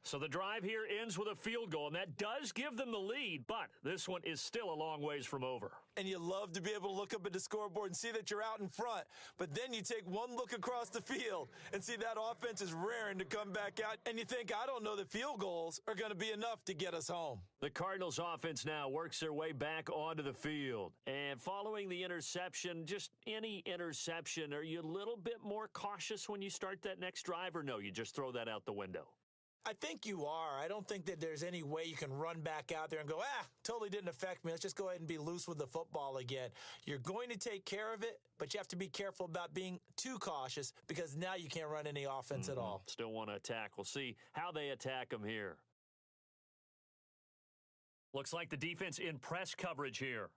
So the drive here ends with a field goal, and that does give them the lead, but this one is still a long ways from over. And you love to be able to look up at the scoreboard and see that you're out in front, but then you take one look across the field and see that offense is raring to come back out, and you think, I don't know that field goals are going to be enough to get us home. The Cardinals offense now works their way back onto the field. And following the interception, just any interception, are you a little bit more cautious when you start that next drive, or no, you just throw that out the window? I think you are. I don't think that there's any way you can run back out there and go, totally didn't affect me. Let's just go ahead and be loose with the football again. You're going to take care of it, but you have to be careful about being too cautious because now you can't run any offense at all. Still want to attack. We'll see how they attack them here. Looks like the defense in press coverage here.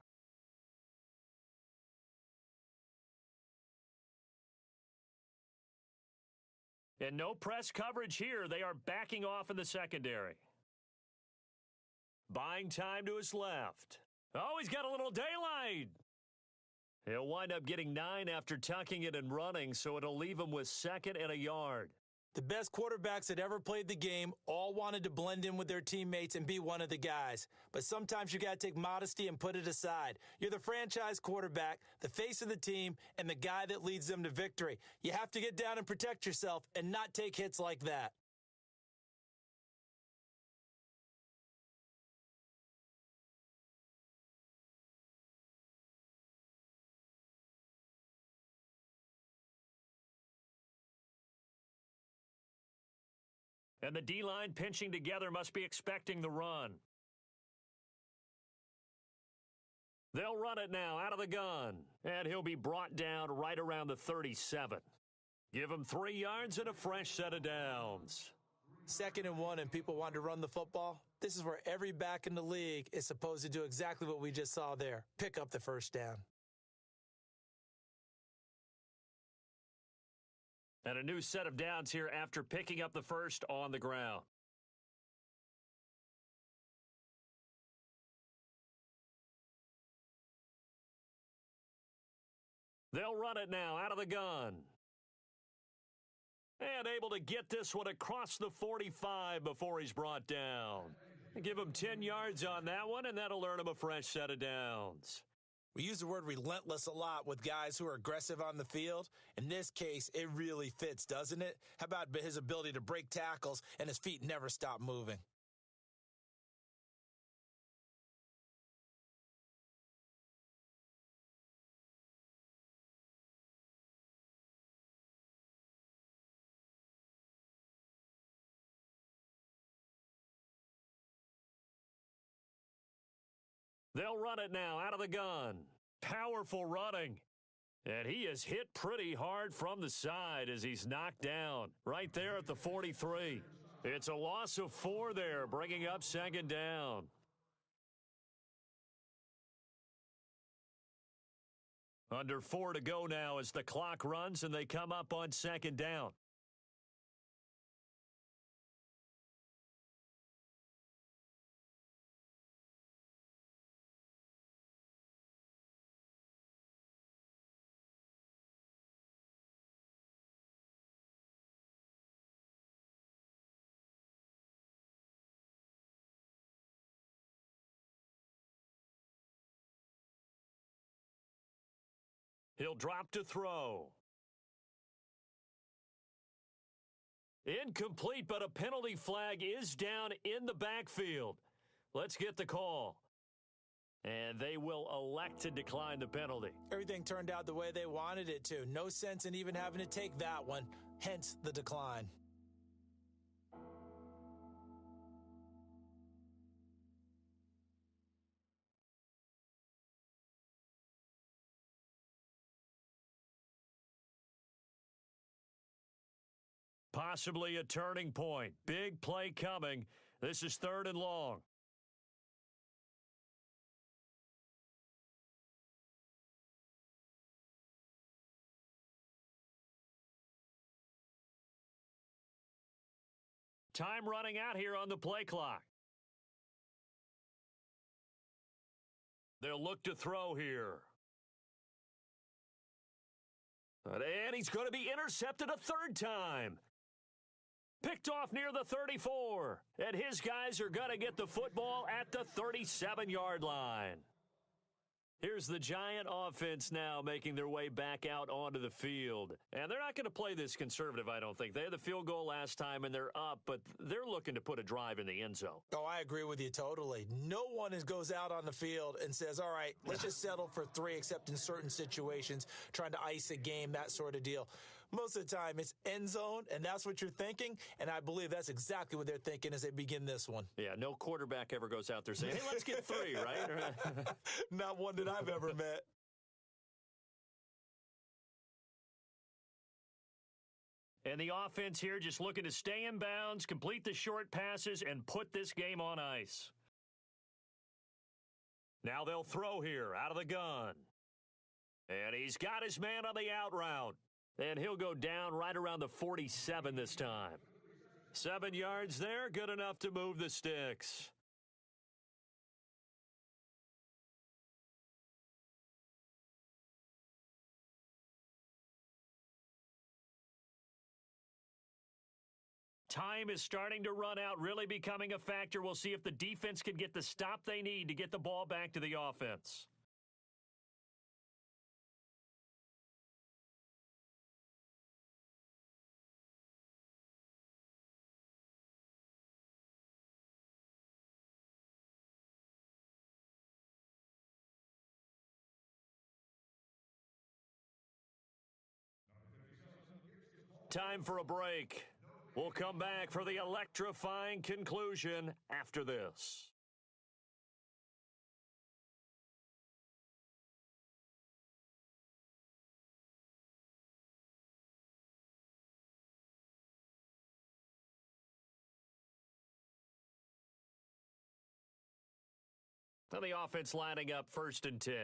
And no press coverage here. They are backing off in the secondary. Buying time to his left. Oh, he's got a little daylight. He'll wind up getting 9 after tucking it and running, so it'll leave him with 2nd and a yard. The best quarterbacks that ever played the game all wanted to blend in with their teammates and be one of the guys. But sometimes you got to take modesty and put it aside. You're the franchise quarterback, the face of the team, and the guy that leads them to victory. You have to get down and protect yourself and not take hits like that. And the D-line pinching together must be expecting the run. They'll run it now out of the gun. And he'll be brought down right around the 37. Give him 3 yards and a fresh set of downs. 2nd and 1 and people want to run the football. This is where every back in the league is supposed to do exactly what we just saw there. Pick up the first down. And a new set of downs here after picking up the first on the ground. They'll run it now out of the gun. And able to get this one across the 45 before he's brought down. Give him 10 yards on that one, and that'll earn him a fresh set of downs. We use the word relentless a lot with guys who are aggressive on the field. In this case, it really fits, doesn't it? How about his ability to break tackles and his feet never stop moving? They'll run it now out of the gun. Powerful running. And he is hit pretty hard from the side as he's knocked down right there at the 43. It's a loss of 4 there, bringing up 2nd down. Under 4 to go now as the clock runs and they come up on 2nd down. He'll drop to throw. Incomplete, but a penalty flag is down in the backfield. Let's get the call. And they will elect to decline the penalty. Everything turned out the way they wanted it to. No sense in even having to take that one, hence the decline. Possibly a turning point. Big play coming. This is 3rd and long. Time running out here on the play clock. They'll look to throw here. And he's going to be intercepted a third time. Picked off near the 34. And his guys are going to get the football at the 37-yard line. Here's the Giant offense now making their way back out onto the field. And they're not going to play this conservative, I don't think. They had the field goal last time, and they're up, but they're looking to put a drive in the end zone. Oh, I agree with you totally. No one goes out on the field and says, all right, let's just settle for 3, except in certain situations, trying to ice a game, that sort of deal. Most of the time, it's end zone, and that's what you're thinking, and I believe that's exactly what they're thinking as they begin this one. Yeah, no quarterback ever goes out there saying, hey, let's get 3, right? Not one that I've ever met. And the offense here just looking to stay in bounds, complete the short passes, and put this game on ice. Now they'll throw here out of the gun. And he's got his man on the out route. And he'll go down right around the 47 this time. 7 yards there, good enough to move the sticks. Time is starting to run out, really becoming a factor. We'll see if the defense can get the stop they need to get the ball back to the offense. Time for a break. We'll come back for the electrifying conclusion after this. Now the offense lining up 1st and 10.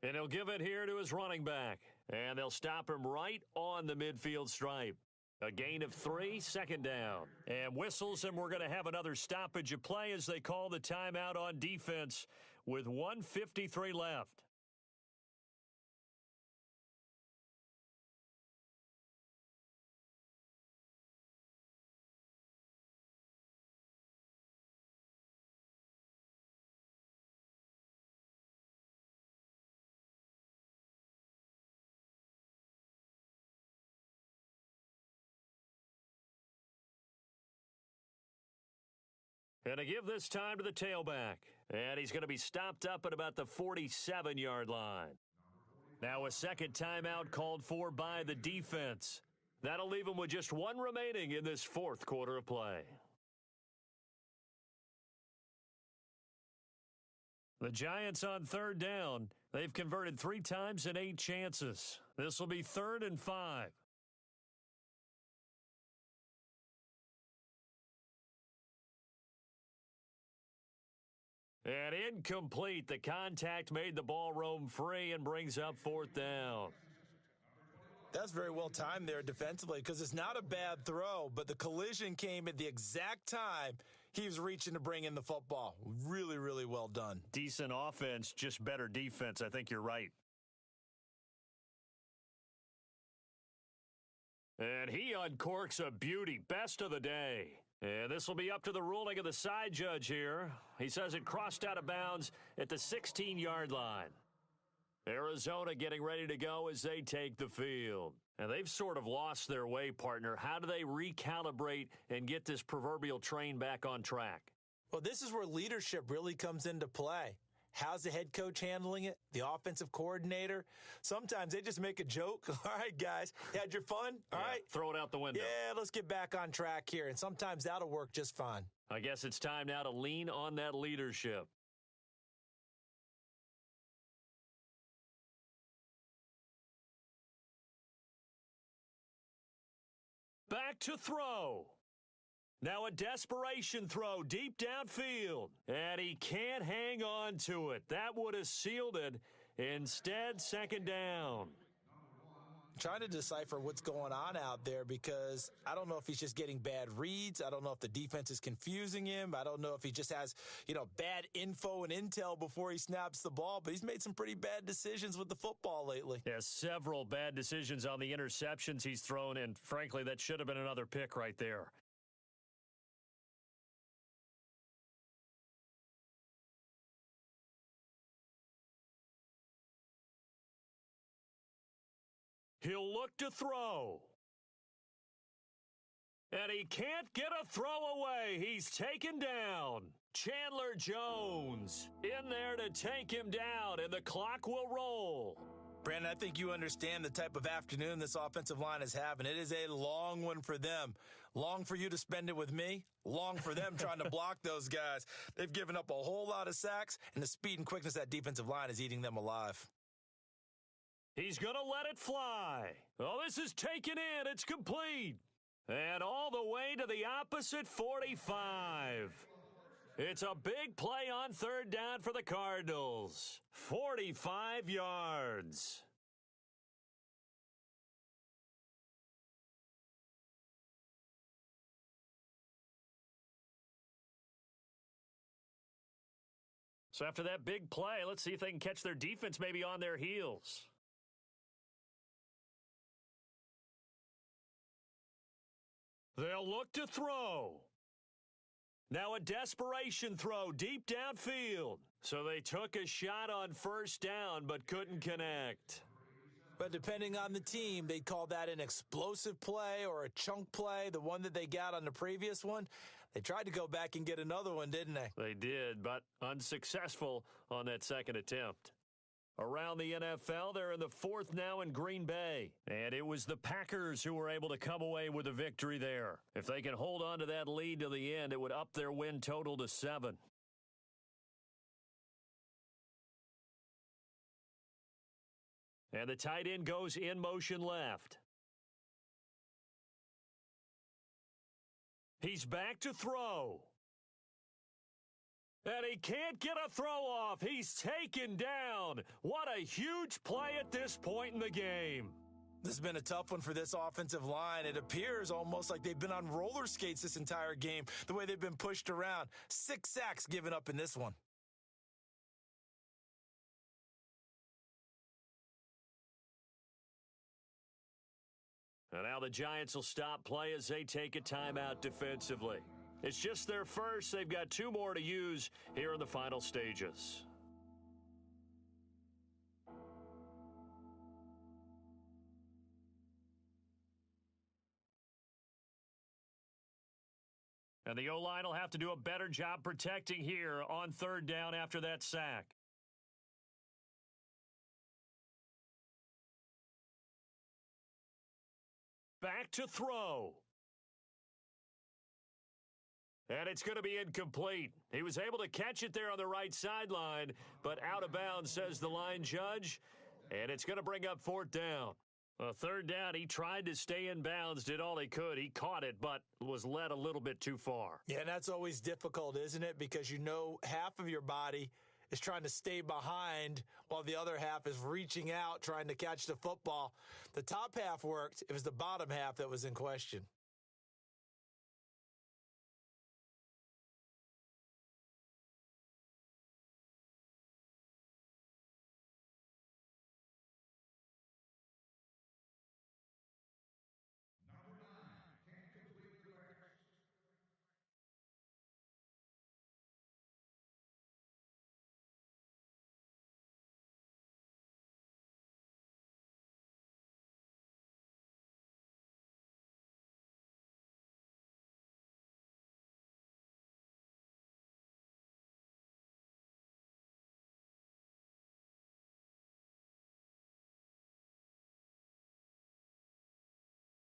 And he'll give it here to his running back. And they'll stop him right on the midfield stripe. A gain of 3, 2nd down. And whistles, and we're going to have another stoppage of play as they call the timeout on defense with 1:53 left. And to give this time to the tailback. And he's going to be stopped up at about the 47-yard line. Now a second timeout called for by the defense. That'll leave him with just 1 remaining in this 4th quarter of play. The Giants on 3rd down. They've converted 3 times in 8 chances. This will be 3rd and 5. And incomplete. The contact made the ball roam free and brings up 4th down. That's very well timed there defensively because it's not a bad throw, but the collision came at the exact time he was reaching to bring in the football. Really, really well done. Decent offense, just better defense. I think you're right. And he uncorks a beauty. Best of the day. And this will be up to the ruling of the side judge here. He says it crossed out of bounds at the 16-yard line. Arizona getting ready to go as they take the field. And they've sort of lost their way, partner. How do they recalibrate and get this proverbial train back on track? Well, this is where leadership really comes into play. How's the head coach handling it? The offensive coordinator? Sometimes they just make a joke. All right, guys, had your fun? All right. Throw it out the window. Yeah, let's get back on track here. And sometimes that'll work just fine. I guess it's time now to lean on that leadership. Back to throw. Now a desperation throw deep downfield. And he can't hang on to it. That would have sealed it. Instead, second down. Trying to decipher what's going on out there because I don't know if he's just getting bad reads. I don't know if the defense is confusing him. I don't know if he just has, bad info and intel before he snaps the ball, but he's made some pretty bad decisions with the football lately. Yeah, several bad decisions on the interceptions he's thrown, and frankly, that should have been another pick right there. He'll look to throw. And he can't get a throw away. He's taken down. Chandler Jones in there to take him down, and the clock will roll. Brandon, I think you understand the type of afternoon this offensive line is having. It is a long one for them. Long for you to spend it with me. Long for them trying to block those guys. They've given up a whole lot of sacks, and the speed and quickness of that defensive line is eating them alive. He's going to let it fly. Oh, this is taken in. It's complete. And all the way to the opposite 45. It's a big play on third down for the Cardinals. 45 yards. So after that big play, let's see if they can catch their defense maybe on their heels. They'll look to throw. Now a desperation throw deep downfield. So they took a shot on first down but couldn't connect. But depending on the team, they'd call that an explosive play or a chunk play, the one that they got on the previous one. They tried to go back and get another one, didn't they? They did, but unsuccessful on that second attempt. Around the NFL, they're in the fourth now in Green Bay. And it was the Packers who were able to come away with a victory there. If they can hold on to that lead to the end, it would up their win total to 7. And the tight end goes in motion left. He's back to throw. And he can't get a throw off. He's taken down. What a huge play at this point in the game. This has been a tough one for this offensive line. It appears almost like they've been on roller skates this entire game, the way they've been pushed around. 6 sacks given up in this one. And now the Giants will stop play as they take a timeout defensively. It's just their first. They've got 2 more to use here in the final stages. And the O-line will have to do a better job protecting here on third down after that sack. Back to throw. And it's going to be incomplete. He was able to catch it there on the right sideline, but out of bounds, says the line judge. And it's going to bring up fourth down. Third down, he tried to stay in bounds, did all he could. He caught it, but was led a little bit too far. Yeah, and that's always difficult, isn't it? Because you know half of your body is trying to stay behind while the other half is reaching out, trying to catch the football. The top half worked. It was the bottom half that was in question.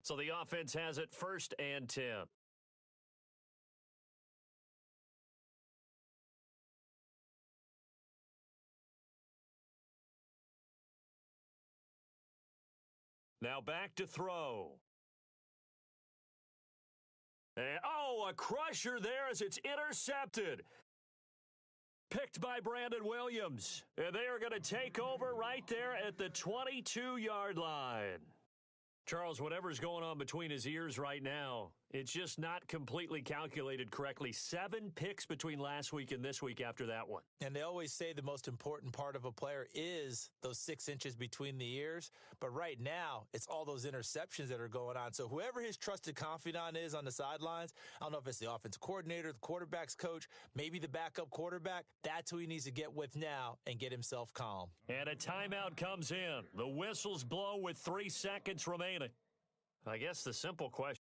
So the offense has it 1st and 10. Now back to throw. And, a crusher there as it's intercepted. picked by Brandon Williams. And they are going to take over right there at the 22-yard line. Charles, whatever's going on between his ears right now, it's just not completely calculated correctly. 7 picks between last week and this week after that one. And they always say the most important part of a player is those 6 inches between the ears. But right now, it's all those interceptions that are going on. So whoever his trusted confidant is on the sidelines, I don't know if it's the offensive coordinator, the quarterback's coach, maybe the backup quarterback, that's who he needs to get with now and get himself calm. And a timeout comes in. The whistles blow with 3 seconds remaining. I guess the simple question